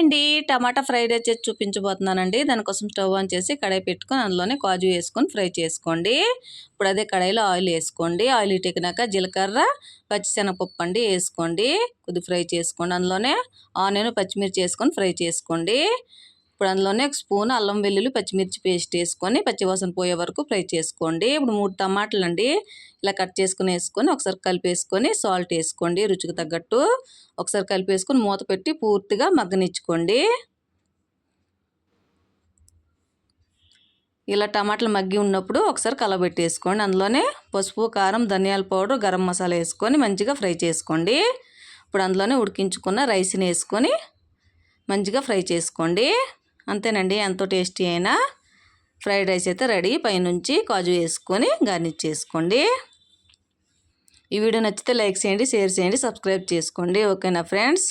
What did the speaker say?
అండి, టమాటా fried rice చేసి చూపించబోతున్నానండి. దానికోసం స్టవ్ ఆన్ చేసి కడాయి పెట్టుకొని అందులోనే కాజు వేసుకొని ఫ్రై చేసుకోండి. ఇప్పుడు అదే కడాయిలో ఆయిల్ వేసుకోండి. ఆయిల్ ఎక్కినాక జీలకర్ర, పచ్చిశనగపప్పు అండి వేసుకోండి. కొద్దిగా ఫ్రై చేసుకోండి. అందులోనే ఆనియన్, పచ్చిమిర్చి వేసుకొని ఫ్రై చేసుకోండి. ఇప్పుడు అందులోనే ఒక స్పూన్ అల్లం వెల్లుల్లి పచ్చిమిర్చి పేస్ట్ వేసుకొని పచ్చివాసన పోయే వరకు ఫ్రై చేసుకోండి. ఇప్పుడు 3 టమాటాలు అండి ఇలా కట్ చేసుకుని వేసుకొని ఒకసారి కలిపేసుకొని సాల్ట్ వేసుకోండి రుచికి తగ్గట్టు. ఒకసారి కలిపేసుకొని మూత పెట్టి పూర్తిగా మగ్గనిచ్చుకోండి. ఇలా టమాటాలు మగ్గి ఉన్నప్పుడు ఒకసారి కలబెట్టేసుకోండి. అందులోనే పసుపు, కారం, ధనియాల పౌడర్, గరం మసాలా వేసుకొని మంచిగా ఫ్రై చేసుకోండి. ఇప్పుడు అందులోనే ఉడికించుకున్న రైస్ని వేసుకొని మంచిగా ఫ్రై చేసుకోండి. అంతేనండి, ఎంతో టేస్టీ అయిన ఫ్రైడ్ రైస్ అయితే రెడీ. పైనుంచి కాజు వేసుకొని గార్నిష్ చేసుకోండి. ఈ వీడియో నచ్చితే లైక్ చేయండి, షేర్ చేయండి, సబ్స్క్రైబ్ చేసుకోండి. ఓకేనా ఫ్రెండ్స్?